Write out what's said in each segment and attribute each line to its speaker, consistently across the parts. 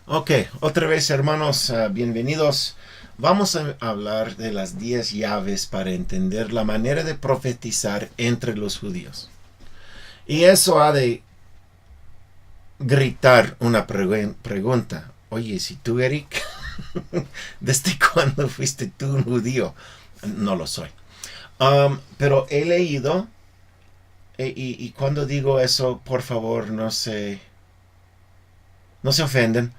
Speaker 1: Ok, otra vez hermanos, bienvenidos. Vamos a hablar de las 10 llaves para entender la manera de profetizar entre los judíos. Y eso ha de gritar una pregunta. Oye, si tú, Eric, ¿desde cuándo fuiste tú un judío? No lo soy. Pero he leído, y cuando digo eso, por favor, no se ofenden.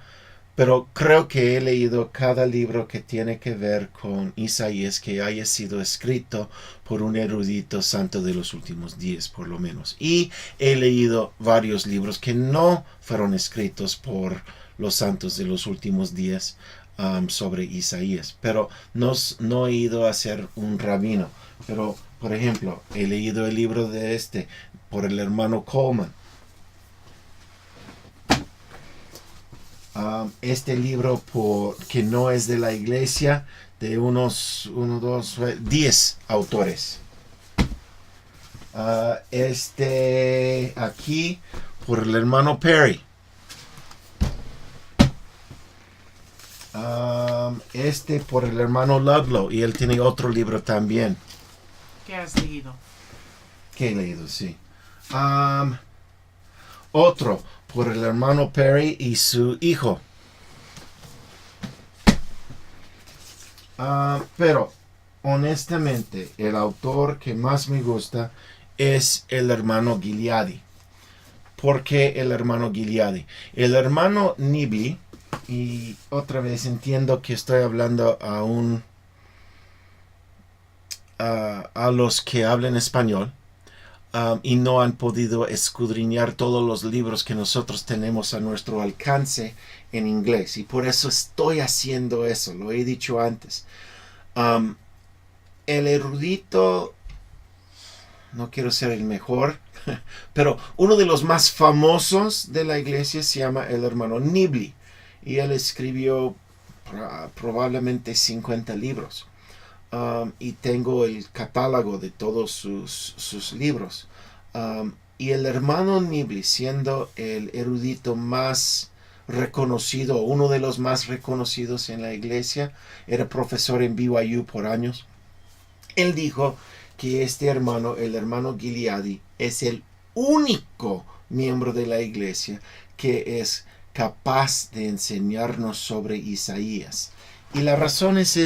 Speaker 1: Pero creo que he leído cada libro que tiene que ver con Isaías que haya sido escrito por un erudito santo de los últimos días, por lo menos. Y he leído varios libros que no fueron escritos por los santos de los últimos días sobre Isaías. Pero no he ido a ser un rabino. Pero, por ejemplo, he leído el libro por el hermano Coleman. Este libro que no es de la iglesia, de unos 10 autores. Este aquí por el hermano Perry. Este por el hermano Ludlow, y él tiene otro libro también.
Speaker 2: ¿Qué has leído?
Speaker 1: ¿Qué he leído? Sí. Otro por el hermano Perry y su hijo. Pero honestamente el autor que más me gusta es el hermano Gileadi. ¿Por qué el hermano Gileadi? El hermano Nibli, y otra vez entiendo que estoy hablando a los que hablan español, y no han podido escudriñar todos los libros que nosotros tenemos a nuestro alcance en inglés. Y por eso estoy haciendo eso, lo he dicho antes. El erudito, no quiero ser el mejor, pero uno de los más famosos de la iglesia se llama el hermano Nibli. Y él escribió probablemente 50 libros. Y tengo el catálogo de todos sus libros. Y el hermano Nibli, siendo el erudito más reconocido, uno de los más reconocidos en la iglesia, era profesor en BYU por años. Él dijo que este hermano, el hermano Gileadi, es el único miembro de la iglesia que es capaz de enseñarnos sobre Isaías. Y la razón es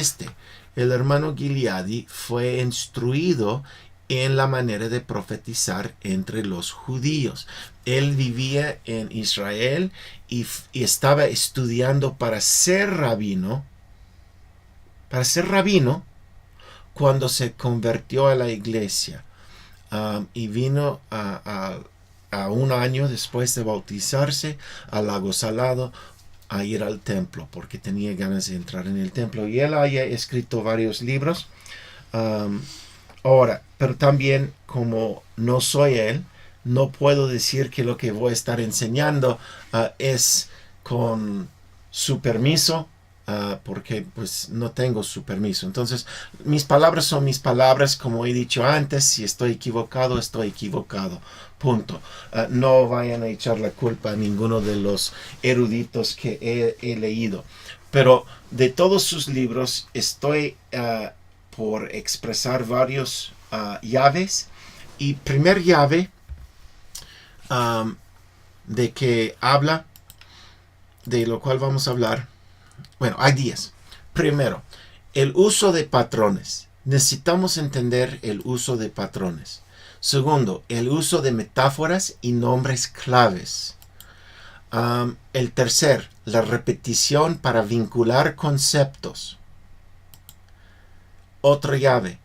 Speaker 1: el hermano Gileadi fue instruido en la manera de profetizar entre los judíos. Él vivía en Israel y estaba estudiando para ser rabino cuando se convirtió a la iglesia. Y vino a un año después de bautizarse al lago Salado a ir al templo porque tenía ganas de entrar en el templo, y él haya escrito varios libros. Ahora, pero también, como no soy él, no puedo decir que lo que voy a estar enseñando es con su permiso, porque pues no tengo su permiso. Entonces mis palabras son mis palabras, como he dicho antes. Si estoy equivocado, estoy equivocado, punto. No vayan a echar la culpa a ninguno de los eruditos que he leído, pero de todos sus libros estoy por expresar varios llaves. Y primer llave de que habla, de lo cual vamos a hablar. Bueno, hay 10. Primero, el uso de patrones. Necesitamos entender el uso de patrones. Segundo, el uso de metáforas y nombres claves. El tercer, la repetición para vincular conceptos. Otra llave.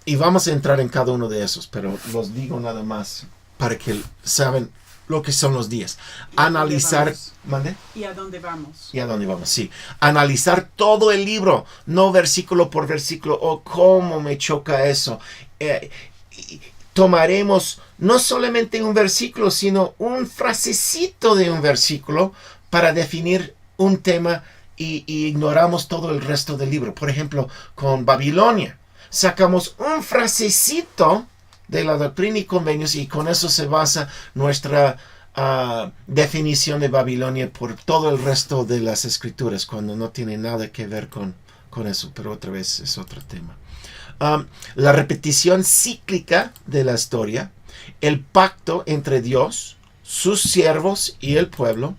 Speaker 1: Y vamos a entrar en cada uno de esos, pero los digo nada más para que saben lo que son los días. Analizar. ¿Mande?
Speaker 2: ¿Y a dónde vamos?
Speaker 1: ¿Y a dónde vamos? Sí. Analizar todo el libro, no versículo por versículo. Oh, cómo me choca eso. Tomaremos no solamente un versículo, sino un frasecito de un versículo para definir un tema, y ignoramos todo el resto del libro. Por ejemplo, con Babilonia, sacamos un frasecito de la Doctrina y Convenios, y con eso se basa nuestra definición de Babilonia por todo el resto de las escrituras, cuando no tiene nada que ver con eso, pero otra vez es otro tema. La repetición cíclica de la historia, el pacto entre Dios, sus siervos y el pueblo.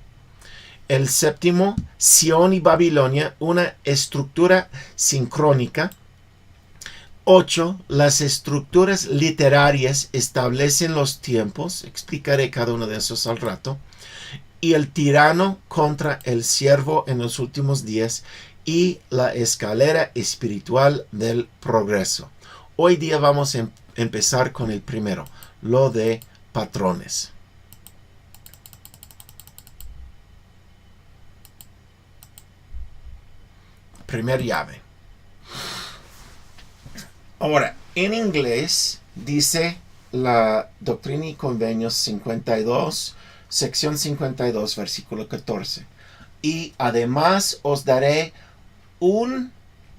Speaker 1: El séptimo, Sión y Babilonia, una estructura sincrónica. 8. Las estructuras literarias establecen los tiempos. Explicaré cada uno de esos al rato. Y el tirano contra el siervo en los últimos días. Y la escalera espiritual del progreso. Hoy día vamos a empezar con el primero, lo de patrones. Primer llave. Ahora, en inglés dice la Doctrina y Convenios 52, sección 52, versículo 14. Y además os daré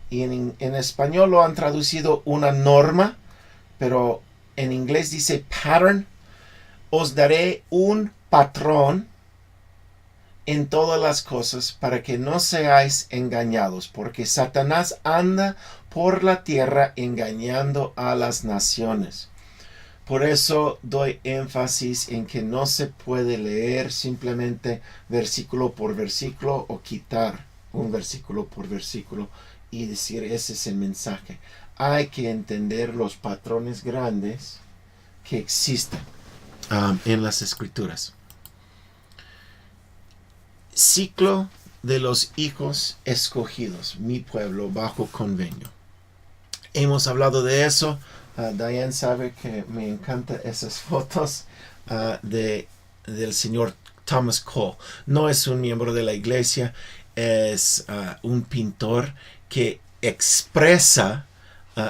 Speaker 1: y en español lo han traducido una norma, pero en inglés dice pattern. Os daré un patrón en todas las cosas para que no seáis engañados, porque Satanás anda por la tierra engañando a las naciones. Por eso doy énfasis en que no se puede leer simplemente versículo por versículo o quitar un versículo por versículo y decir ese es el mensaje. Hay que entender los patrones grandes que existen en las escrituras. Ciclo de los hijos escogidos, mi pueblo bajo convenio. Hemos hablado de eso. Diane sabe que me encantan esas fotos del señor Thomas Cole. No es un miembro de la iglesia, es un pintor que expresa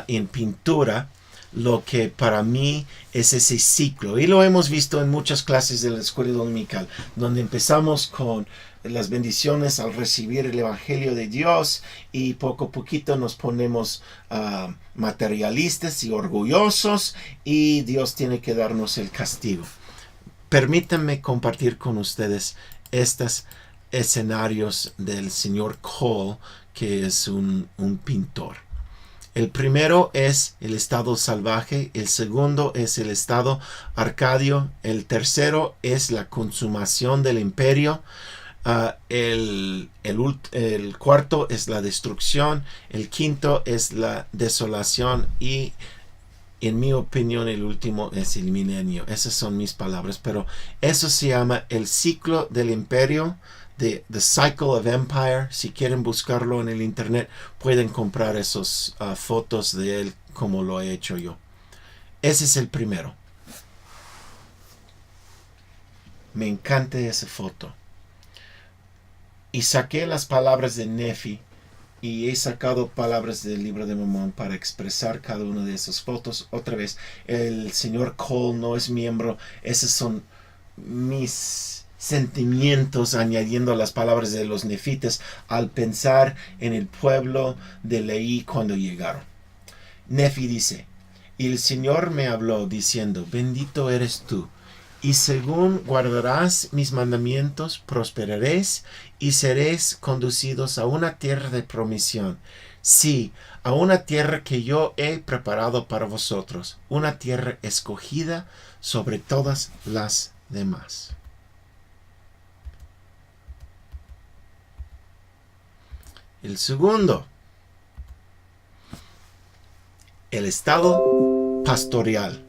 Speaker 1: en pintura lo que para mí es ese ciclo. Y lo hemos visto en muchas clases de la escuela dominical, donde empezamos con las bendiciones al recibir el Evangelio de Dios y poco a poquito nos ponemos materialistas y orgullosos y Dios tiene que darnos el castigo. Permítanme compartir con ustedes estos escenarios del señor Cole, que es un pintor. El primero es el estado salvaje, el segundo es el estado arcadio, el tercero es la consumación del imperio, el cuarto es la destrucción, el quinto es la desolación y en mi opinión el último es el milenio. Esas son mis palabras, pero eso se llama el ciclo del imperio, The Cycle of Empire. Si quieren buscarlo en el internet, pueden comprar esas fotos de él como lo he hecho yo. Ese es el primero. Me encanta esa foto. Y saqué las palabras de Nefi y he sacado palabras del libro de Mormón para expresar cada una de esas fotos. Otra vez, el señor Cole no es miembro. Esos son mis sentimientos añadiendo las palabras de los nefitas al pensar en el pueblo de Leí cuando llegaron. Nefi dice: y el Señor me habló diciendo, bendito eres tú, y según guardarás mis mandamientos, prosperaréis y seréis conducidos a una tierra de promisión. Sí, a una tierra que yo he preparado para vosotros, una tierra escogida sobre todas las demás. El segundo, el estado pastoral.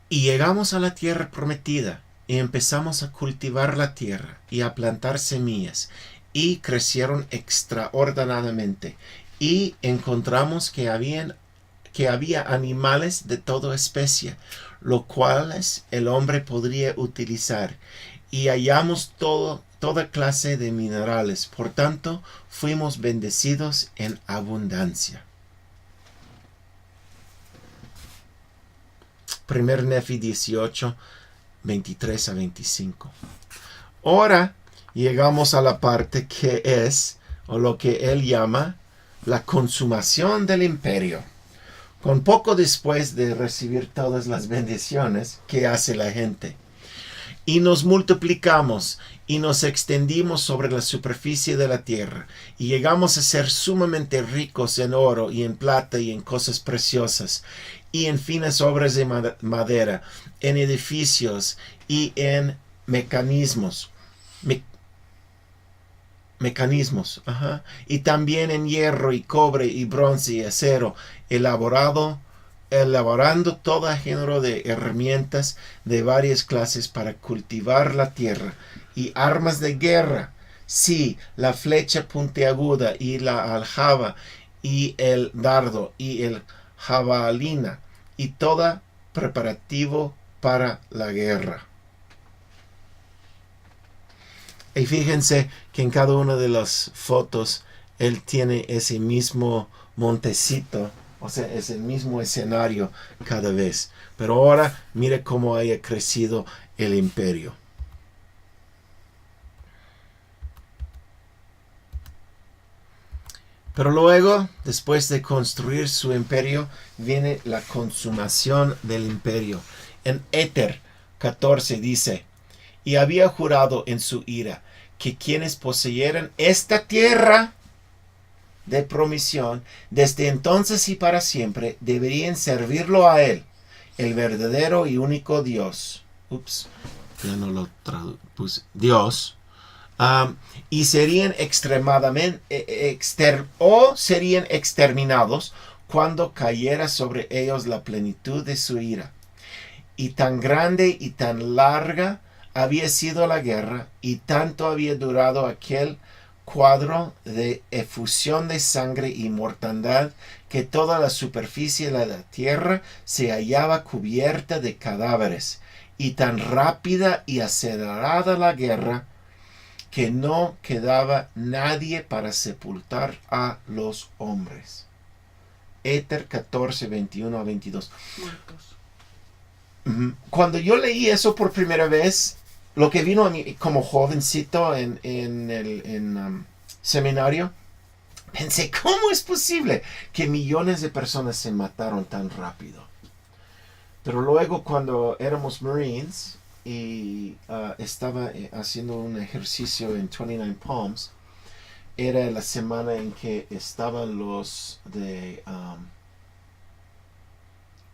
Speaker 1: Y llegamos a la tierra prometida y empezamos a cultivar la tierra y a plantar semillas y crecieron extraordinariamente y encontramos que había animales de toda especie, lo cuales el hombre podría utilizar y hallamos toda clase de minerales. Por tanto, fuimos bendecidos en abundancia. 1 Nefi 18, 23 a 25. Ahora llegamos a la parte que es, o lo que él llama, la consumación del imperio. Con poco después de recibir todas las bendiciones, ¿qué hace la gente? Y nos multiplicamos y nos extendimos sobre la superficie de la tierra, y llegamos a ser sumamente ricos en oro y en plata y en cosas preciosas, y en finas obras de madera, en edificios y en mecanismos. Y también en hierro y cobre y bronce y acero, elaborando todo género de herramientas de varias clases para cultivar la tierra, y armas de guerra, sí, la flecha puntiaguda y la aljaba y el dardo y el jabalina, y todo preparativo para la guerra. Y fíjense que en cada una de las fotos él tiene ese mismo montecito, o sea, es el mismo escenario cada vez. Pero ahora mire cómo haya crecido el imperio. Pero luego, después de construir su imperio, viene la consumación del imperio. En Éter 14 dice: y había jurado en su ira que quienes poseyeran esta tierra de promisión, desde entonces y para siempre, deberían servirlo a él, el verdadero y único Dios. Ya no lo tradupuse. Dios. Y serían serían exterminados cuando cayera sobre ellos la plenitud de su ira. Y tan grande y tan larga había sido la guerra, y tanto había durado aquel cuadro de efusión de sangre y mortandad, que toda la superficie de la tierra se hallaba cubierta de cadáveres, y tan rápida y acelerada la guerra, que no quedaba nadie para sepultar a los hombres. Éter 14, 21 a 22.
Speaker 2: Muertos.
Speaker 1: Cuando yo leí eso por primera vez, lo que vino a mí como jovencito en el seminario, pensé, ¿cómo es posible que millones de personas se mataron tan rápido? Pero luego, cuando éramos Marines y estaba haciendo un ejercicio en 29 Palms, era la semana en que estaban los de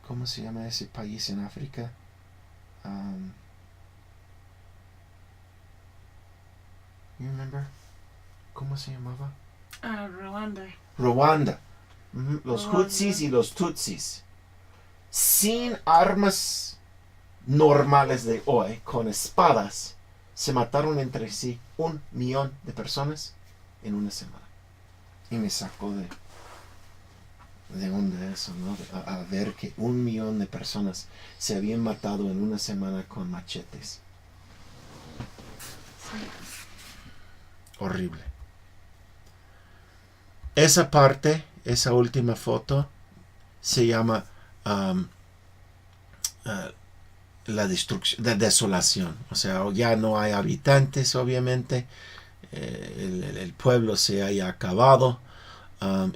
Speaker 1: ¿cómo se llama ese país en África? You remember? ¿Cómo se llamaba?
Speaker 2: Ruanda.
Speaker 1: Ruanda. Los
Speaker 2: Ruanda.
Speaker 1: Hutsis y los Tutsis. Sin armas normales de hoy, con espadas, se mataron entre sí 1 millón de personas en una semana. Y me sacó de onda eso, ¿no? A ver que 1 millón de personas se habían matado en una semana con machetes.
Speaker 2: Sí.
Speaker 1: Horrible. Esa parte, esa última foto, se llama la destrucción, la desolación. O sea, ya no hay habitantes, obviamente. El pueblo se haya acabado,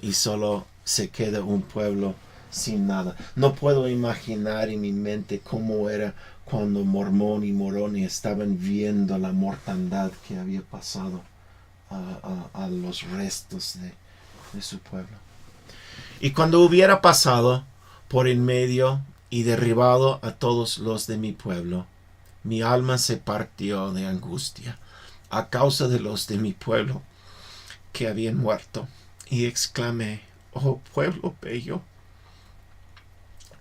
Speaker 1: y solo se queda un pueblo sin nada. No puedo imaginar en mi mente cómo era cuando Mormón y Moroni estaban viendo la mortandad que había pasado a los restos de su pueblo. Y cuando hubiera pasado por en medio y derribado a todos los de mi pueblo, mi alma se partió de angustia a causa de los de mi pueblo que habían muerto, y exclamé: oh pueblo bello,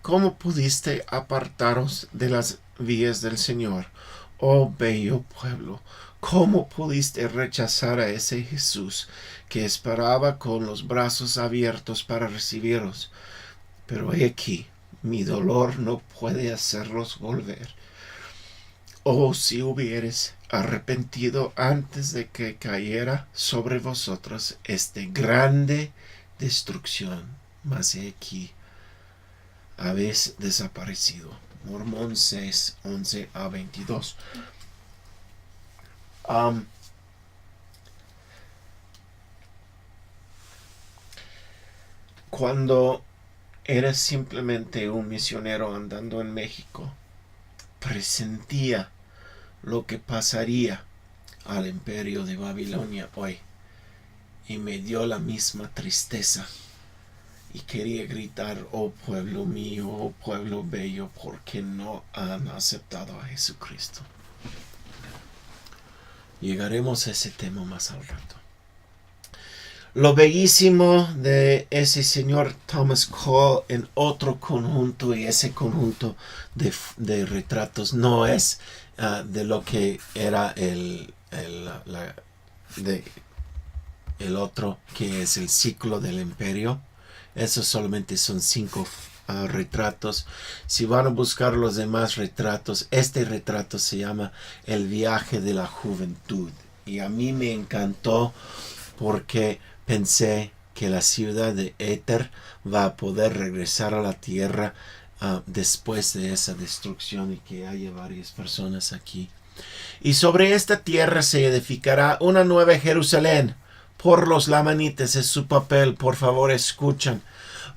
Speaker 1: ¿cómo pudiste apartaros de las vías del Señor? Oh bello pueblo, ¿cómo pudiste rechazar a ese Jesús que esperaba con los brazos abiertos para recibiros? Pero he aquí, mi dolor no puede hacerlos volver. Oh, si hubieres arrepentido antes de que cayera sobre vosotros esta grande destrucción, mas he aquí, habéis desaparecido. Mormón 6, 11 a 22. Cuando era simplemente un misionero andando en México. Presentía lo que pasaría al imperio de Babilonia hoy. Y me dio la misma tristeza. Y quería gritar, oh pueblo mío, oh pueblo bello, porque no han aceptado a Jesucristo. Llegaremos a ese tema más al rato. Lo bellísimo de ese señor Thomas Cole en otro conjunto, y ese conjunto de retratos no es de lo que era el otro, que es el ciclo del imperio. Esos solamente son 5 retratos. Si van a buscar los demás retratos, este retrato se llama El viaje de la juventud. Y a mí me encantó porque pensé que la ciudad de Éter va a poder regresar a la tierra después de esa destrucción y que haya varias personas aquí. Y sobre esta tierra se edificará una nueva Jerusalén por los lamanitas. Es su papel, por favor escuchen,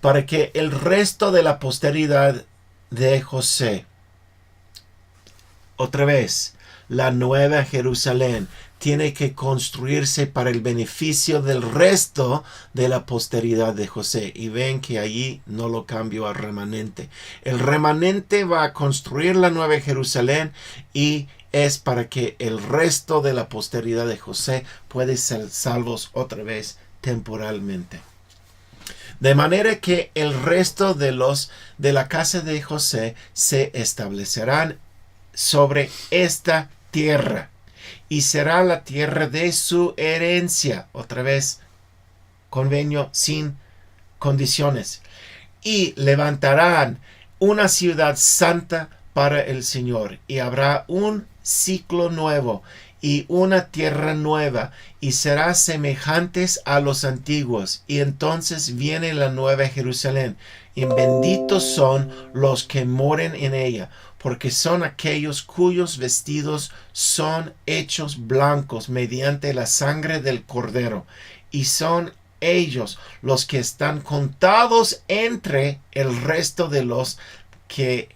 Speaker 1: para que el resto de la posteridad de José, otra vez, la nueva Jerusalén tiene que construirse para el beneficio del resto de la posteridad de José. Y ven que allí no lo cambio al remanente. El remanente va a construir la nueva Jerusalén y es para que el resto de la posteridad de José puede ser salvos otra vez temporalmente. De manera que el resto de la casa de José se establecerán sobre esta tierra y será la tierra de su herencia. Otra vez, convenio sin condiciones. Y levantarán una ciudad santa para el Señor, y habrá un ciclo nuevo y una tierra nueva, y será semejantes a los antiguos. Y entonces viene la nueva Jerusalén, y benditos son los que moren en ella, porque son aquellos cuyos vestidos son hechos blancos mediante la sangre del Cordero, y son ellos los que están contados entre el resto de los que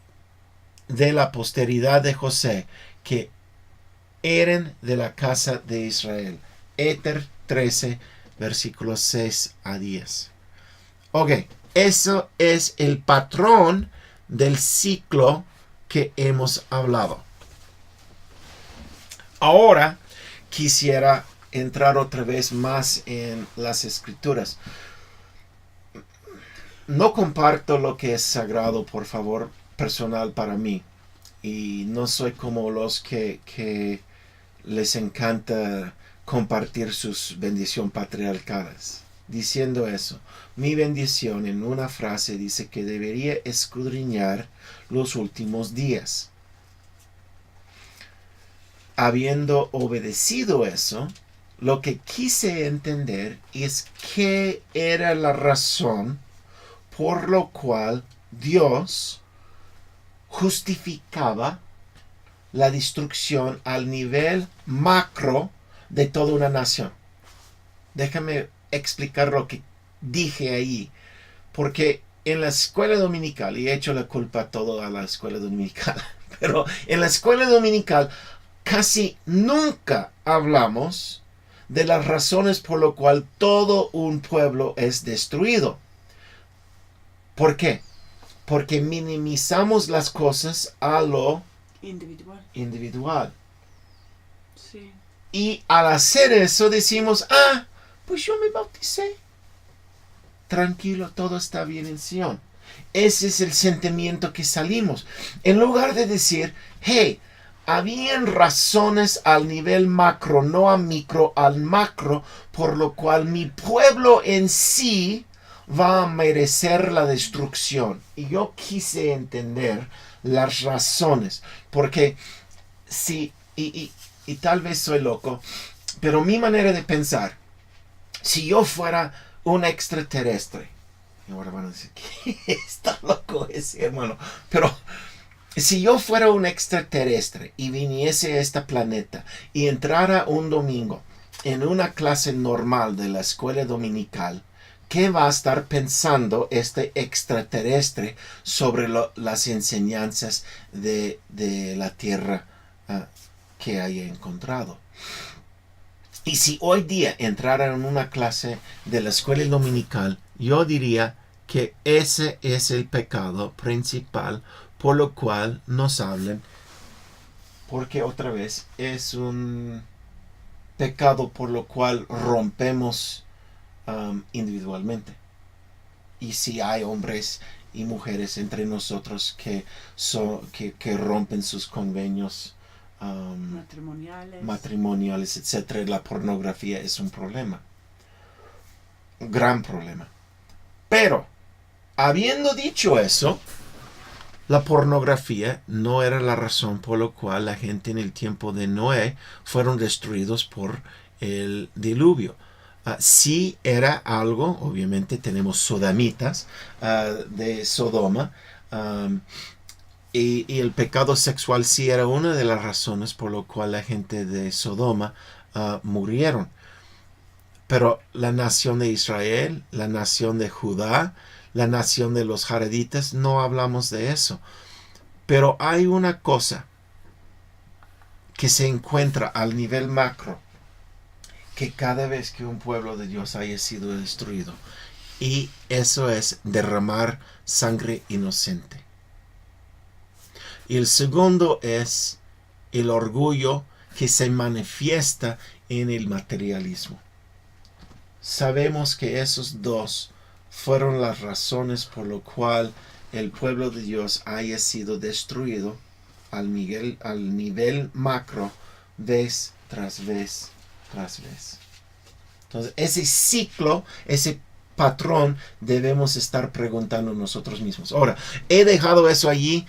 Speaker 1: de la posteridad de José, que eran de la casa de Israel. Éter 13, versículos 6 a 10. Ok, eso es el patrón del ciclo que hemos hablado. Ahora quisiera entrar otra vez más en las escrituras. No comparto lo que es sagrado, por favor, personal para mí. Y no soy como los que les encanta compartir sus bendiciones patriarcales. Diciendo eso, mi bendición en una frase dice que debería escudriñar los últimos días. Habiendo obedecido eso, lo que quise entender es qué era la razón por lo cual Dios justificaba la destrucción al nivel macro de toda una nación. Déjame explicar lo que dije ahí, porque en la escuela dominical, y he hecho la culpa todo a la escuela dominical, pero en la escuela dominical casi nunca hablamos de las razones por lo cual todo un pueblo es destruido. ¿Por qué? Porque minimizamos las cosas a lo individual.
Speaker 2: Sí.
Speaker 1: Y al hacer eso decimos, pues yo me bauticé. Tranquilo, todo está bien en Sion. Ese es el sentimiento que salimos. En lugar de decir, hey, habían razones al nivel macro, no a micro, al macro, por lo cual mi pueblo en sí va a merecer la destrucción. Y yo quise entender las razones, porque si, y tal vez soy loco, pero mi manera de pensar, si yo fuera un extraterrestre, y ahora van a decir que está loco ese hermano, pero si yo fuera un extraterrestre y viniese a este planeta y entrara un domingo en una clase normal de la escuela dominical, ¿qué va a estar pensando este extraterrestre sobre las enseñanzas de la tierra que haya encontrado? Y si hoy día entrara en una clase de la escuela dominical, yo diría que ese es el pecado principal por lo cual nos hablan, porque otra vez es un pecado por lo cual rompemos individualmente. Y si hay hombres y mujeres entre nosotros que rompen sus convenios matrimoniales, etcétera, la pornografía es un problema, un gran problema. Pero habiendo dicho eso, la pornografía no era la razón por la cual la gente en el tiempo de Noé fueron destruidos por el diluvio. Sí era algo, obviamente tenemos sodamitas de Sodoma, y el pecado sexual sí era una de las razones por la cual la gente de Sodoma murieron. Pero la nación de Israel, la nación de Judá, la nación de los jareditas, no hablamos de eso. Pero hay una cosa que se encuentra al nivel macro, que cada vez que un pueblo de Dios haya sido destruido, y eso es derramar sangre inocente. Y el segundo es el orgullo que se manifiesta en el materialismo. Sabemos que esos dos fueron las razones por lo cual el pueblo de Dios haya sido destruido al nivel macro, vez tras vez tras vez. Entonces, ese ciclo, ese patrón, debemos estar preguntando nosotros mismos. Ahora, he dejado eso allí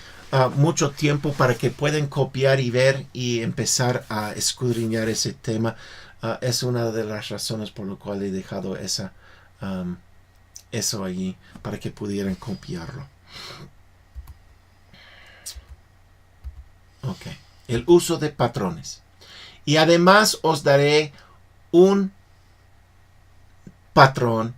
Speaker 1: mucho tiempo para que puedan copiar y ver y empezar a escudriñar ese tema. Es una de las razones por lo cual he dejado eso allí, para que pudieran copiarlo. Ok. El uso de patrones. Y además os daré un patrón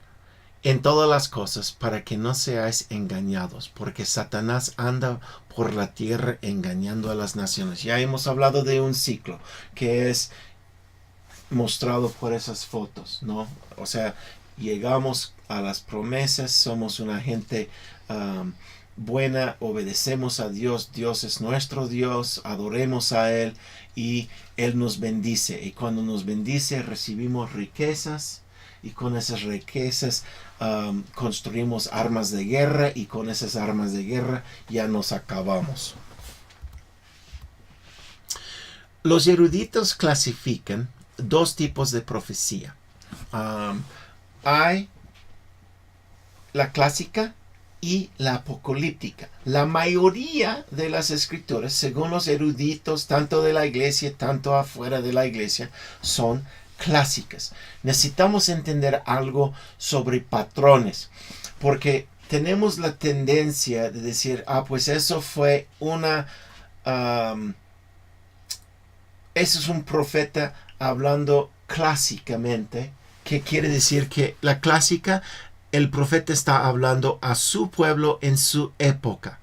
Speaker 1: en todas las cosas para que no seáis engañados, porque Satanás anda por la tierra engañando a las naciones. Ya hemos hablado de un ciclo que es mostrado por esas fotos, ¿no? O sea, llegamos a las promesas, somos una gente buena, obedecemos a Dios, Dios es nuestro Dios, adoremos a Él y Él nos bendice. Y cuando nos bendice recibimos riquezas y con esas riquezas construimos armas de guerra y con esas armas de guerra ya nos acabamos. Los eruditos clasifican dos tipos de profecía. Hay la clásica y la apocalíptica. La mayoría de las escrituras, según los eruditos, tanto de la iglesia, tanto afuera de la iglesia, son clásicas. Necesitamos entender algo sobre patrones, porque tenemos la tendencia de decir, pues eso fue eso es un profeta hablando clásicamente, que quiere decir que la clásica, el profeta está hablando a su pueblo en su época.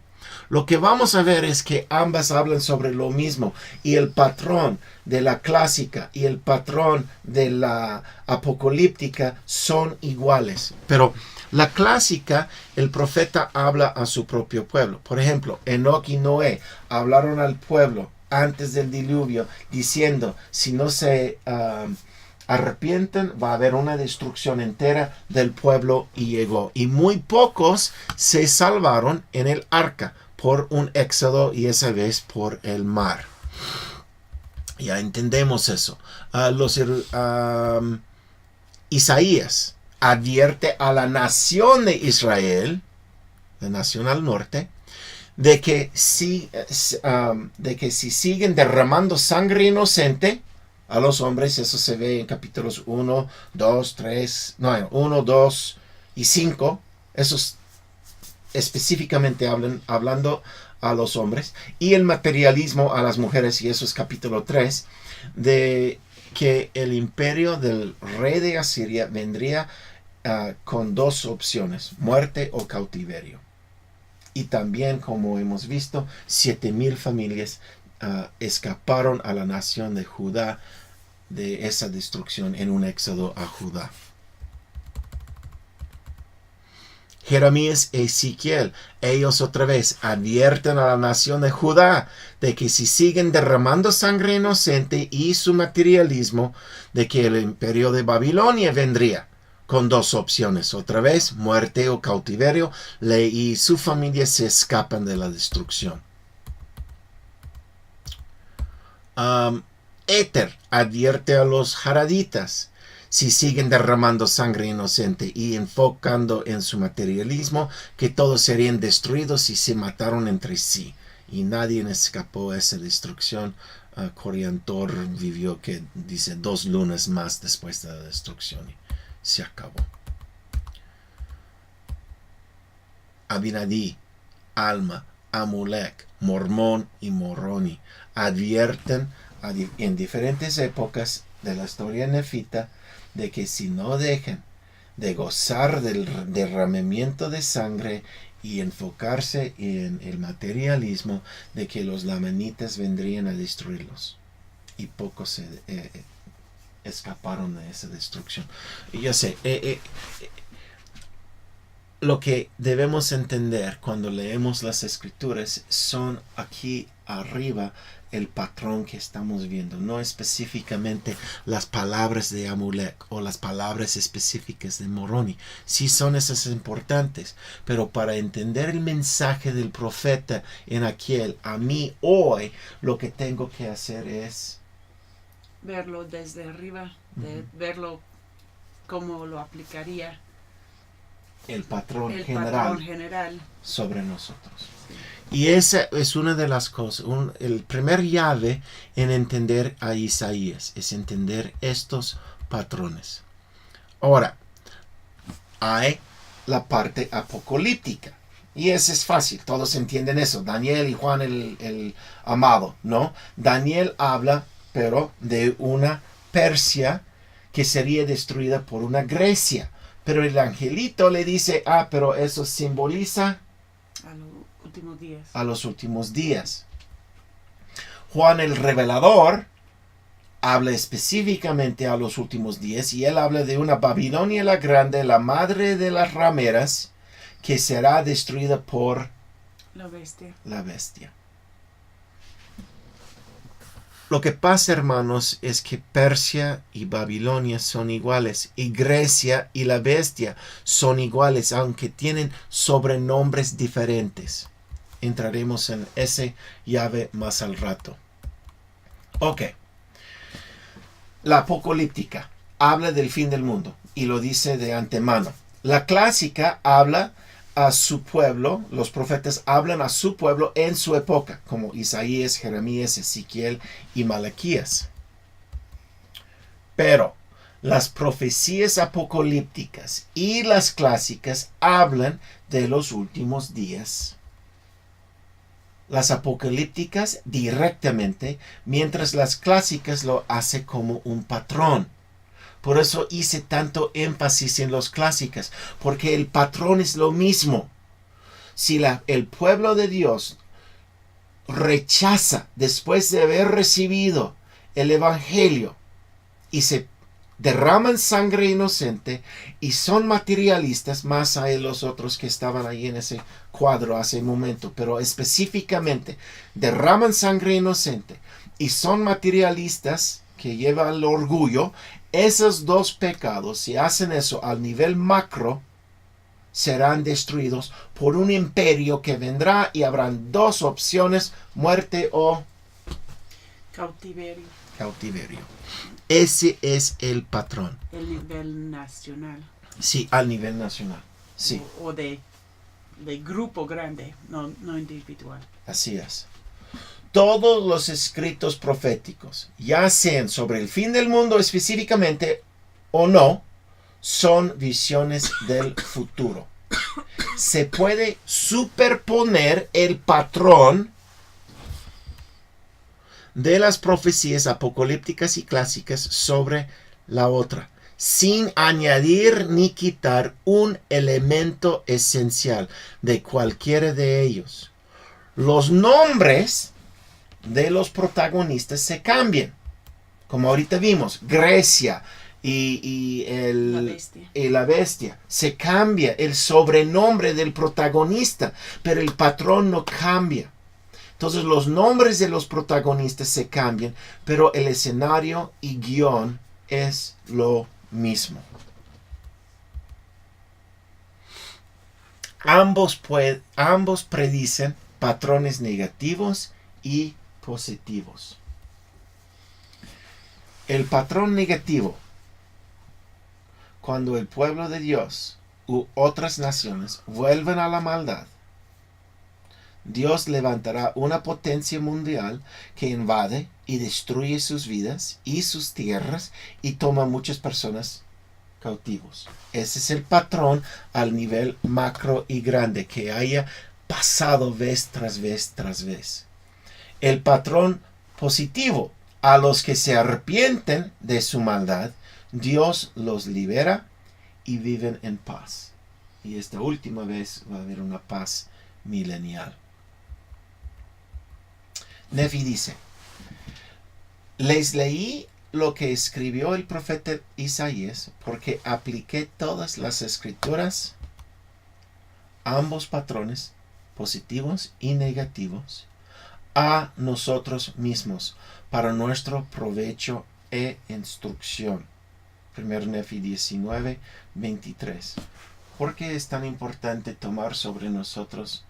Speaker 1: Lo que vamos a ver es que ambas hablan sobre lo mismo, y el patrón de la clásica y el patrón de la apocalíptica son iguales. Pero la clásica, el profeta habla a su propio pueblo. Por ejemplo, Enoc y Noé hablaron al pueblo antes del diluvio diciendo, si no se arrepienten, va a haber una destrucción entera del pueblo, y llegó. Y muy pocos se salvaron en el arca por un éxodo, y esa vez por el mar. Ya entendemos eso. Isaías advierte a la nación de Israel, la nación al norte, de que si siguen derramando sangre inocente a los hombres, eso se ve en capítulos 1, 2 y 5, esos específicamente hablando a los hombres, y el materialismo a las mujeres, y eso es capítulo 3, de que el imperio del rey de Asiria vendría con dos opciones, muerte o cautiverio. Y también, como hemos visto, 7,000 familias escaparon a la nación de Judá de esa destrucción en un éxodo a Judá. Jeremías y Ezequiel, ellos otra vez advierten a la nación de Judá de que si siguen derramando sangre inocente y su materialismo, de que el imperio de Babilonia vendría con dos opciones, otra vez muerte o cautiverio, y su familia se escapan de la destrucción. Éter advierte a los jaraditas, si siguen derramando sangre inocente y enfocando en su materialismo, que todos serían destruidos si se mataron entre sí. Y nadie escapó a esa destrucción. Coriantor vivió, que dice, 2 lunas más después de la destrucción. Y se acabó. Abinadí, Alma, Amulek, Mormón y Moroni advierten en diferentes épocas de la historia nefita de que si no dejan de gozar del derramamiento de sangre y enfocarse en el materialismo, de que los lamanitas vendrían a destruirlos. Y pocos se escaparon de esa destrucción. Y yo sé, lo que debemos entender cuando leemos las escrituras son aquí arriba el patrón que estamos viendo, no específicamente las palabras de Amulek o las palabras específicas de Moroni. Sí son esas importantes, pero para entender el mensaje del profeta en aquel, a mí hoy, lo que tengo que hacer es
Speaker 2: verlo desde arriba, verlo como lo aplicaría
Speaker 1: el patrón
Speaker 2: el
Speaker 1: general
Speaker 2: patrón general
Speaker 1: sobre nosotros. Y esa es una de las cosas, el primer llave en entender a Isaías, es entender estos patrones. Ahora, hay la parte apocalíptica, y eso es fácil, todos entienden eso, Daniel y Juan el amado, ¿no? Daniel habla, pero de una Persia que sería destruida por una Grecia, pero el angelito le dice, pero eso simboliza a los últimos días. Juan el Revelador habla específicamente a los últimos días, y él habla de una Babilonia la Grande, la madre de las rameras, que será destruida por
Speaker 2: la bestia.
Speaker 1: Lo que pasa, hermanos, es que Persia y Babilonia son iguales, y Grecia y la bestia son iguales, aunque tienen sobrenombres diferentes. Entraremos en ese llave más al rato. Ok. La apocalíptica habla del fin del mundo y lo dice de antemano. La clásica habla a su pueblo, los profetas hablan a su pueblo en su época, como Isaías, Jeremías, Ezequiel y Malaquías. Pero las profecías apocalípticas y las clásicas hablan de los últimos días. Las apocalípticas directamente, mientras las clásicas lo hacen como un patrón. Por eso hice tanto énfasis en las clásicas, porque el patrón es lo mismo. Si el pueblo de Dios rechaza después de haber recibido el evangelio y se derraman sangre inocente y son materialistas, más hay los otros que estaban ahí en ese cuadro hace un momento, pero específicamente derraman sangre inocente y son materialistas que llevan el orgullo, esos dos pecados, si hacen eso al nivel macro, serán destruidos por un imperio que vendrá, y habrán dos opciones, muerte o cautiverio. Ese es el patrón.
Speaker 2: El nivel nacional.
Speaker 1: Sí, al nivel nacional. Sí.
Speaker 2: O de grupo grande, no individual.
Speaker 1: Así es. Todos los escritos proféticos, ya sean sobre el fin del mundo específicamente o no, son visiones del futuro. Se puede superponer el patrón de las profecías apocalípticas y clásicas sobre la otra. sin añadir ni quitar un elemento esencial de cualquiera de ellos. Los nombres de los protagonistas se cambian. Como ahorita vimos, Grecia y la bestia. Se cambia el sobrenombre del protagonista, pero el patrón no cambia. Entonces los nombres de los protagonistas se cambian, pero el escenario y guión es lo mismo. Ambos predicen patrones negativos y positivos. El patrón negativo, cuando el pueblo de Dios u otras naciones vuelven a la maldad, Dios levantará una potencia mundial que invade y destruye sus vidas y sus tierras y toma muchas personas cautivos. Ese es el patrón al nivel macro y grande que haya pasado vez tras vez tras vez. El patrón positivo, a los que se arrepienten de su maldad, Dios los libera y viven en paz. Y esta última vez va a haber una paz milenial. Nefi dice: les leí lo que escribió el profeta Isaías porque apliqué todas las escrituras, ambos patrones, positivos y negativos, a nosotros mismos, para nuestro provecho e instrucción. 1 Nefi 19, 23. ¿Por qué es tan importante tomar sobre nosotros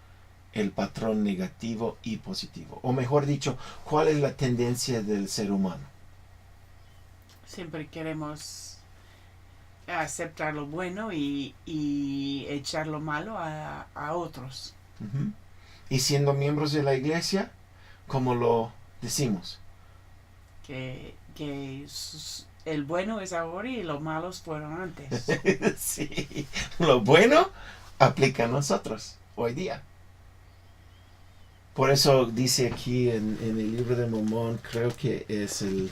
Speaker 1: el patrón negativo y positivo? O mejor dicho, ¿cuál es la tendencia del ser humano?
Speaker 2: Siempre queremos aceptar lo bueno y echar lo malo a otros.
Speaker 1: Uh-huh. Y siendo miembros de la iglesia, ¿cómo lo decimos?
Speaker 2: Que el bueno es ahora y los malos fueron antes.
Speaker 1: Sí, lo bueno aplica a nosotros hoy día. Por eso dice aquí en el libro de Mormón, creo que es el,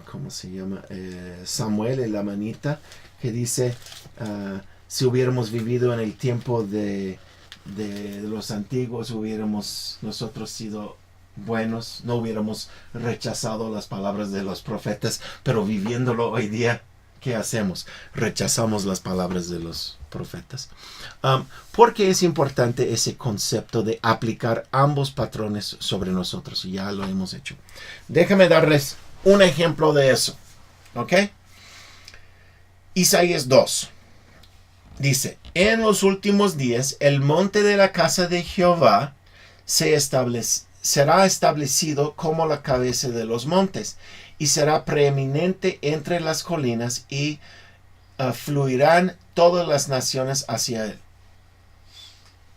Speaker 1: ¿cómo se llama? Samuel, el Amanita, que dice, si hubiéramos vivido en el tiempo de los antiguos, hubiéramos nosotros sido buenos, no hubiéramos rechazado las palabras de los profetas, pero viviéndolo hoy día, ¿qué hacemos? Rechazamos las palabras de los profetas. ¿Por qué es importante ese concepto de aplicar ambos patrones sobre nosotros? Y ya lo hemos hecho. Déjame darles un ejemplo de eso. ¿Ok? Isaías 2. Dice: en los últimos días, el monte de la casa de Jehová será establecido como la cabeza de los montes, y será preeminente entre las colinas, y fluirán todas las naciones hacia él.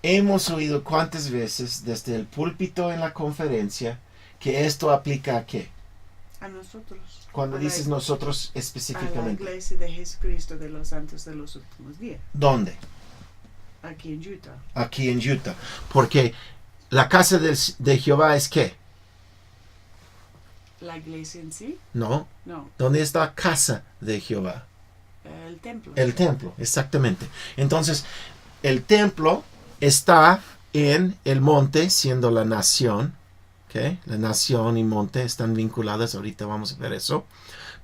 Speaker 1: Hemos oído cuántas veces desde el púlpito en la conferencia que esto aplica ¿a qué?
Speaker 2: A nosotros.
Speaker 1: Cuando dices nosotros específicamente.
Speaker 2: A la iglesia de Jesucristo de los santos de los últimos días.
Speaker 1: ¿Dónde?
Speaker 2: Aquí en Utah.
Speaker 1: Aquí en Utah. Porque la casa de Jehová es ¿qué?
Speaker 2: ¿La iglesia en sí?
Speaker 1: No.
Speaker 2: No.
Speaker 1: ¿Dónde está la casa de Jehová?
Speaker 2: El templo.
Speaker 1: El templo, exactamente. Entonces, el templo está en el monte, siendo la nación. ¿Okay? La nación y monte están vinculadas. Ahorita vamos a ver eso.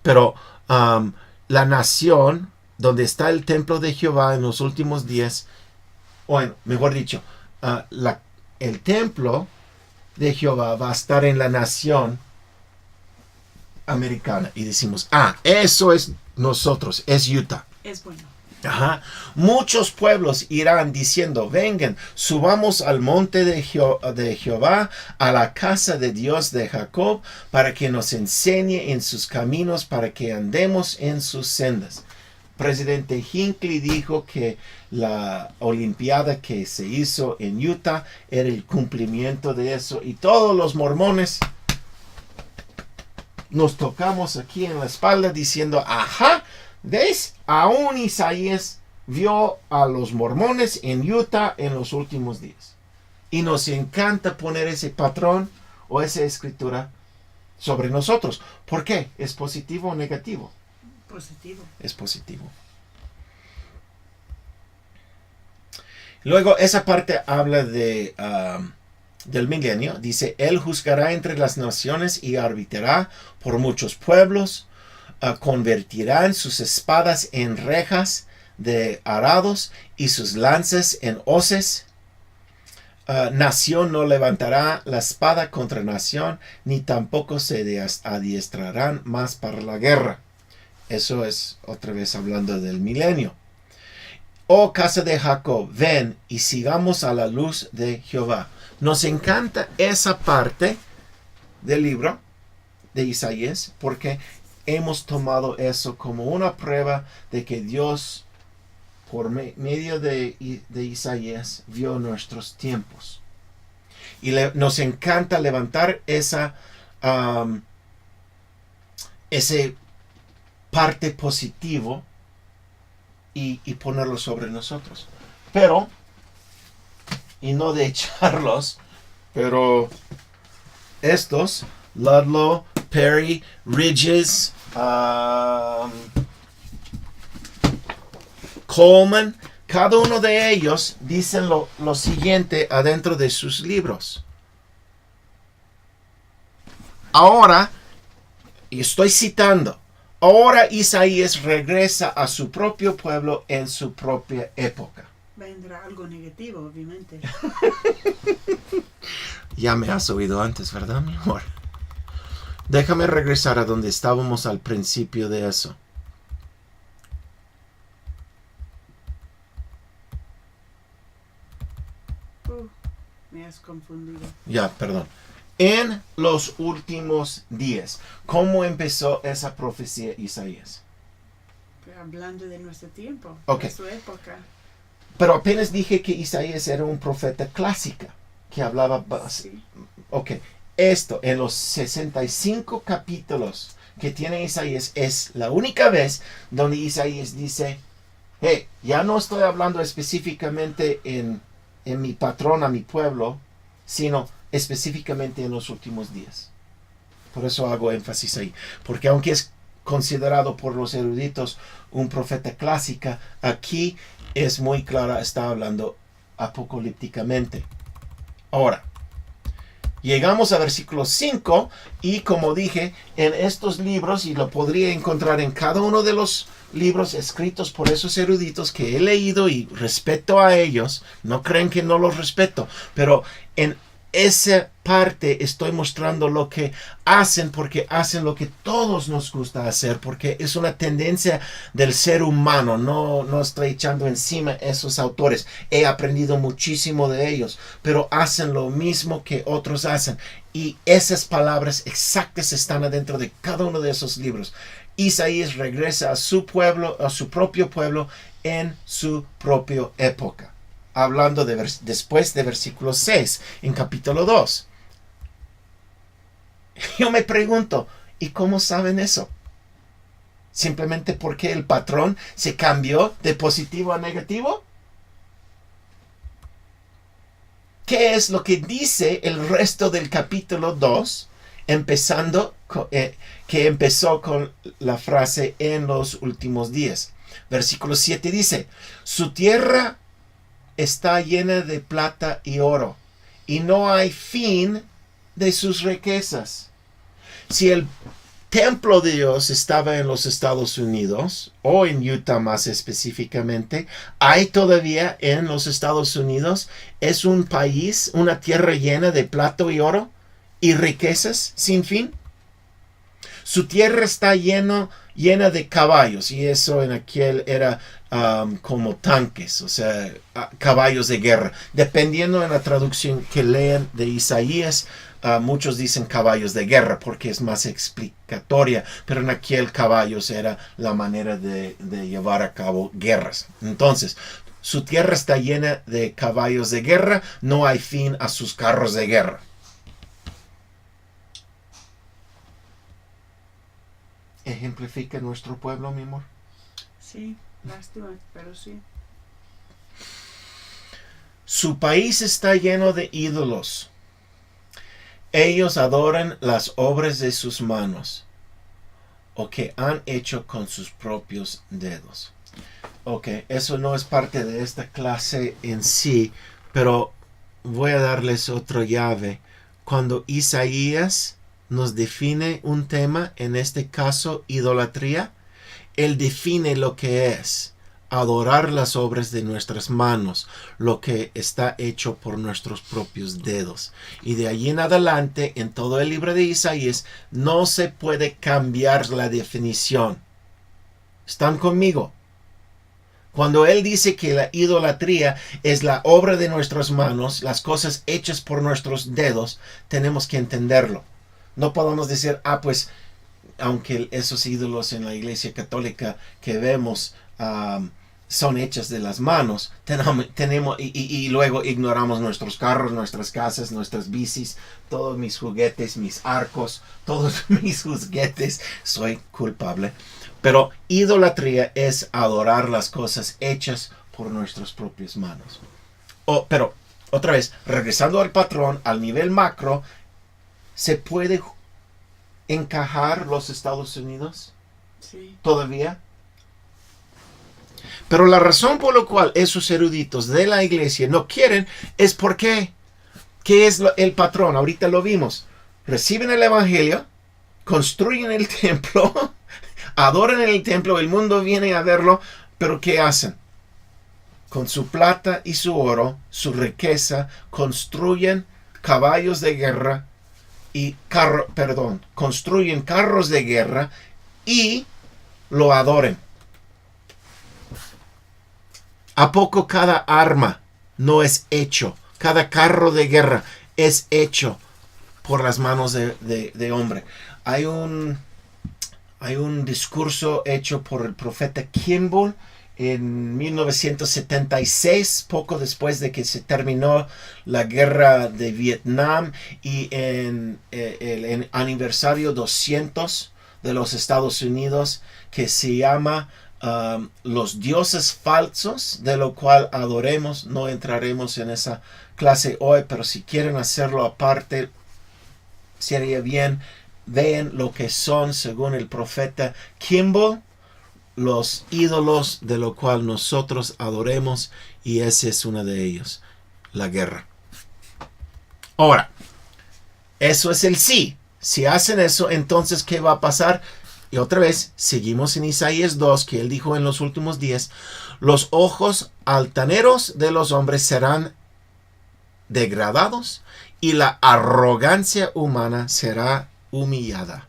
Speaker 1: Pero la nación, donde está el templo de Jehová en los últimos días, bueno, mejor dicho, el templo de Jehová va a estar en la nación americana. Y decimos, eso es nosotros, es Utah.
Speaker 2: Es bueno.
Speaker 1: Ajá. Muchos pueblos irán diciendo, vengan, subamos al monte de Jehová, a la casa de Dios de Jacob, para que nos enseñe en sus caminos, para que andemos en sus sendas. Presidente Hinckley dijo que la olimpiada que se hizo en Utah era el cumplimiento de eso, y todos los mormones nos tocamos aquí en la espalda diciendo, ajá, ¿ves? Aún Isaías vio a los mormones en Utah en los últimos días. Y nos encanta poner ese patrón o esa escritura sobre nosotros. ¿Por qué? ¿Es positivo o negativo?
Speaker 2: Positivo.
Speaker 1: Es positivo. Luego, esa parte habla del milenio. Dice, Él juzgará entre las naciones y arbitrará por muchos pueblos. Convertirán sus espadas en rejas de arados y sus lanzas en hoces. Nación no levantará la espada contra nación, ni tampoco se adiestrarán más para la guerra. Eso es otra vez hablando del milenio. Oh casa de Jacob, ven y sigamos a la luz de Jehová. Nos encanta esa parte del libro de Isaías porque hemos tomado eso como una prueba de que Dios, por medio de Isaías, vio nuestros tiempos. Y nos encanta levantar ese parte positivo y ponerlo sobre nosotros. Pero, y no de echarlos, pero estos, Ludlow, Perry, Ridges, Coleman, cada uno de ellos dicen lo siguiente adentro de sus libros. Ahora, y estoy citando, ahora Isaías regresa a su propio pueblo en su propia época.
Speaker 2: Vendrá algo negativo, obviamente.
Speaker 1: Ya me has oído antes, ¿verdad, mi amor? Déjame regresar a donde estábamos al principio de eso.
Speaker 2: Me has confundido.
Speaker 1: Ya, perdón. En los últimos días, ¿cómo empezó esa profecía Isaías?
Speaker 2: Hablando de nuestro tiempo,
Speaker 1: Ok.
Speaker 2: de su época.
Speaker 1: Pero apenas dije que Isaías era un profeta clásica, que hablaba...
Speaker 2: Sí.
Speaker 1: Ok, esto en los 65 capítulos que tiene Isaías es la única vez donde Isaías dice, hey, ya no estoy hablando específicamente en mi patrón, a mi pueblo, sino específicamente en los últimos días. Por eso hago énfasis ahí. Porque aunque es considerado por los eruditos un profeta clásica, aquí es muy clara, está hablando apocalípticamente. Ahora, llegamos a versículo 5 y como dije, en estos libros, y lo podría encontrar en cada uno de los libros escritos por esos eruditos que he leído y respeto a ellos, no creen que no los respeto, pero en esa parte estoy mostrando lo que hacen porque hacen lo que todos nos gusta hacer, porque es una tendencia del ser humano. No estoy echando encima a esos autores. He aprendido muchísimo de ellos, pero hacen lo mismo que otros hacen. Y esas palabras exactas están adentro de cada uno de esos libros. Isaías regresa a su pueblo, a su propio pueblo, en su propia época. Hablando después de versículo 6, en capítulo 2. Yo me pregunto, ¿y cómo saben eso? ¿Simplemente porque el patrón se cambió de positivo a negativo? ¿Qué es lo que dice el resto del capítulo 2, que empezó con la frase en los últimos días? Versículo 7 dice, su tierra está llena de plata y oro, y no hay fin de sus riquezas. Si el templo de Dios estaba en los Estados Unidos, o en Utah más específicamente, hay todavía en los Estados Unidos, es un país, una tierra llena de plata y oro, y riquezas sin fin. Su tierra está llena de caballos, y eso en aquel era como tanques, o sea, caballos de guerra. Dependiendo de la traducción que lean de Isaías, muchos dicen caballos de guerra porque es más explicatoria, pero en aquel caballos era la manera de llevar a cabo guerras. Entonces, su tierra está llena de caballos de guerra, no hay fin a sus carros de guerra. ¿Ejemplifica nuestro pueblo, mi amor?
Speaker 2: Sí, lástima, pero sí.
Speaker 1: Su país está lleno de ídolos. Ellos adoran las obras de sus manos. o que han hecho con sus propios dedos. Ok, eso no es parte de esta clase en sí, pero voy a darles otra llave. Cuando Isaías nos define un tema, en este caso idolatría, él define lo que es adorar las obras de nuestras manos, lo que está hecho por nuestros propios dedos. Y de allí en adelante, en todo el libro de Isaías, no se puede cambiar la definición. ¿Están conmigo? Cuando él dice que la idolatría es la obra de nuestras manos, las cosas hechas por nuestros dedos, tenemos que entenderlo. No podemos decir, pues, aunque esos ídolos en la Iglesia Católica que vemos son hechas de las manos, tenemos y luego ignoramos nuestros carros, nuestras casas, nuestras bicis, todos mis juguetes, mis arcos, todos mis juguetes, soy culpable. Pero idolatría es adorar las cosas hechas por nuestras propias manos. Pero, otra vez, regresando al patrón, al nivel macro, ¿se puede encajar los Estados Unidos?
Speaker 2: Sí.
Speaker 1: ¿Todavía? Pero la razón por la cual esos eruditos de la iglesia no quieren es porque, ¿qué es el patrón? Ahorita lo vimos. Reciben el evangelio, construyen el templo, adoran en el templo, el mundo viene a verlo, pero ¿qué hacen? Con su plata y su oro, su riqueza, construyen caballos de guerra y construyen carros de guerra y lo adoren. ¿A poco cada arma no es hecho? Cada carro de guerra es hecho por las manos de hombre. Hay un discurso hecho por el profeta Kimball en 1976, poco después de que se terminó la guerra de Vietnam, y en el aniversario 200 de los Estados Unidos, que se llama Los dioses falsos, de lo cual adoremos. No entraremos en esa clase hoy, pero si quieren hacerlo aparte, sería bien. Vean lo que son, según el profeta Kimball, los ídolos de lo cual nosotros adoremos, y ese es uno de ellos, la guerra. Ahora, eso es el sí. Si hacen eso, entonces, ¿qué va a pasar? Y otra vez, seguimos en Isaías 2, que él dijo en los últimos días, los ojos altaneros de los hombres serán degradados y la arrogancia humana será humillada.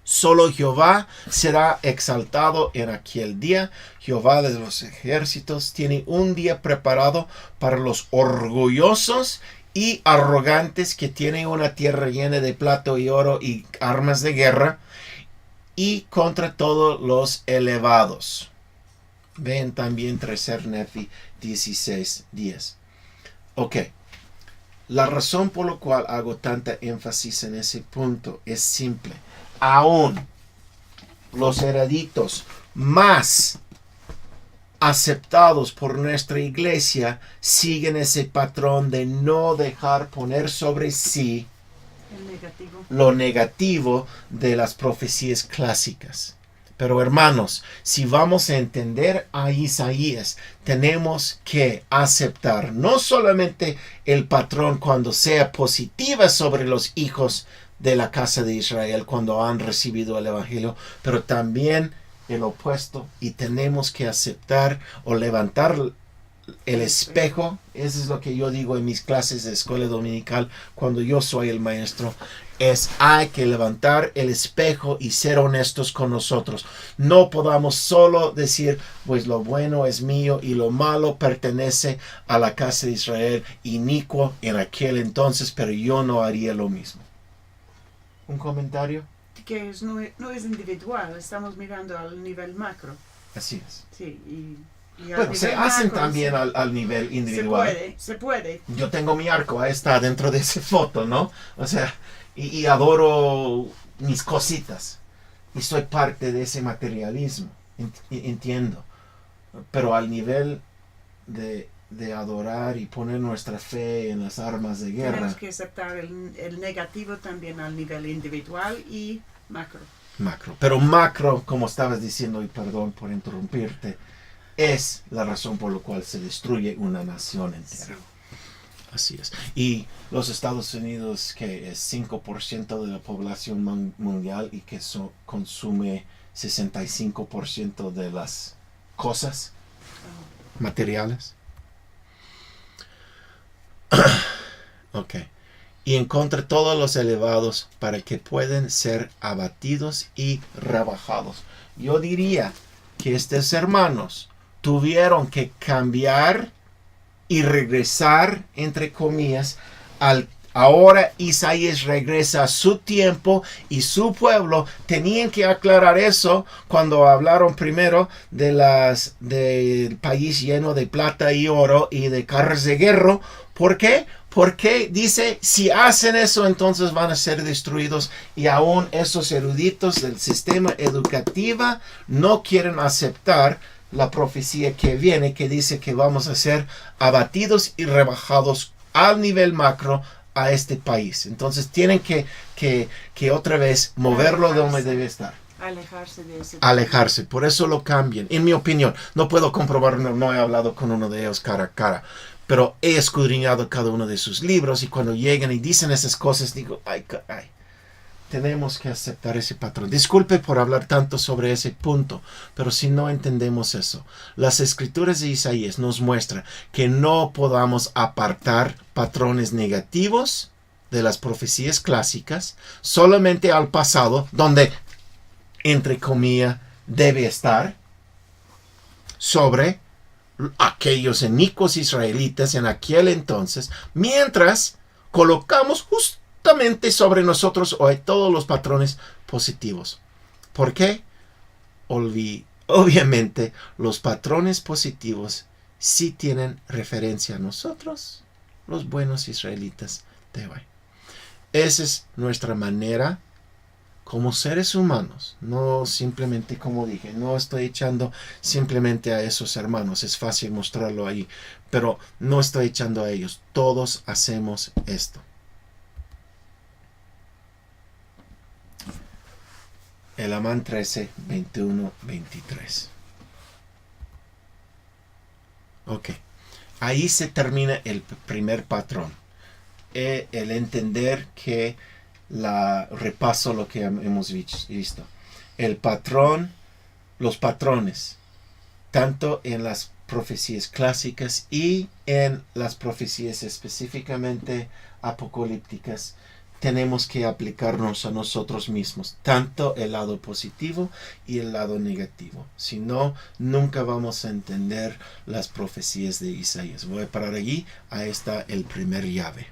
Speaker 1: Solo Jehová será exaltado en aquel día. Jehová de los ejércitos tiene un día preparado para los orgullosos y arrogantes, que tienen una tierra llena de plata y oro y armas de guerra, y contra todos los elevados. Ven también Tercer Nefi 16:10. Ok. La razón por la cual hago tanta énfasis en ese punto es simple. Aún los eruditos más aceptados por nuestra iglesia siguen ese patrón de no dejar poner sobre sí lo negativo de las profecías clásicas. Pero hermanos, si vamos a entender a Isaías, tenemos que aceptar no solamente el patrón cuando sea positiva sobre los hijos de la casa de Israel cuando han recibido el evangelio, pero también el opuesto, y tenemos que aceptar o levantar el espejo. Eso es lo que yo digo en mis clases de escuela dominical cuando yo soy el maestro. Hay que levantar el espejo y ser honestos con nosotros. No podamos solo decir, pues lo bueno es mío y lo malo pertenece a la casa de Israel, inicuo en aquel entonces, pero yo no haría lo mismo. ¿Un comentario?
Speaker 2: Que no es individual, estamos mirando al nivel macro.
Speaker 1: Así es.
Speaker 2: Sí,
Speaker 1: bueno, se hacen también al nivel individual.
Speaker 2: Se puede.
Speaker 1: Yo tengo mi arco, ahí está dentro de esa foto, ¿no? O sea, y adoro mis cositas. Y soy parte de ese materialismo, entiendo. Pero al nivel de adorar y poner nuestra fe en las armas de guerra,
Speaker 2: tenemos que aceptar el negativo también al nivel individual y macro.
Speaker 1: macro. Pero macro, como estabas diciendo, y perdón por interrumpirte, es la razón por la cual se destruye una nación entera. Así es. Y los Estados Unidos, que es 5% de la población mundial y que consume 65% de las cosas materiales. Ok. Y encontré todos los elevados para que puedan ser abatidos y rebajados. Yo diría que estos hermanos tuvieron que cambiar y regresar, entre comillas, ahora Isaías regresa a su tiempo y su pueblo. Tenían que aclarar eso cuando hablaron primero del país lleno de plata y oro y de carros de guerra. ¿Por qué? Porque dice, si hacen eso, entonces van a ser destruidos. Y aún esos eruditos del sistema educativo no quieren aceptar la profecía que viene, que dice que vamos a ser abatidos y rebajados al nivel macro a este país. Entonces tienen que otra vez moverlo de donde debe estar.
Speaker 2: Alejarse de ese.
Speaker 1: Alejarse. Por eso lo cambian. En mi opinión, no puedo comprobarlo, no he hablado con uno de ellos cara a cara, pero he escudriñado cada uno de sus libros y cuando llegan y dicen esas cosas, digo, ay. Tenemos que aceptar ese patrón. Disculpe por hablar tanto sobre ese punto, pero si no entendemos eso, las escrituras de Isaías nos muestran que no podamos apartar patrones negativos de las profecías clásicas solamente al pasado, donde, entre comillas, debe estar, sobre aquellos inicuos israelitas en aquel entonces, mientras colocamos justamente sobre nosotros hoy todos los patrones positivos. ¿Por qué? Obviamente los patrones positivos sí tienen referencia a nosotros, los buenos israelitas de hoy. Esa es nuestra manera como seres humanos, no simplemente como dije, no estoy echando simplemente a esos hermanos, es fácil mostrarlo ahí, pero no estoy echando a ellos, todos hacemos esto. El Amán 13, 21, 23. Ok. Ahí se termina el primer patrón. El entender que repaso lo que hemos visto. El patrón, los patrones, tanto en las profecías clásicas y en las profecías específicamente apocalípticas, tenemos que aplicarnos a nosotros mismos, tanto el lado positivo y el lado negativo. Si no, nunca vamos a entender las profecías de Isaías. Voy a parar allí. Ahí está el primer llave.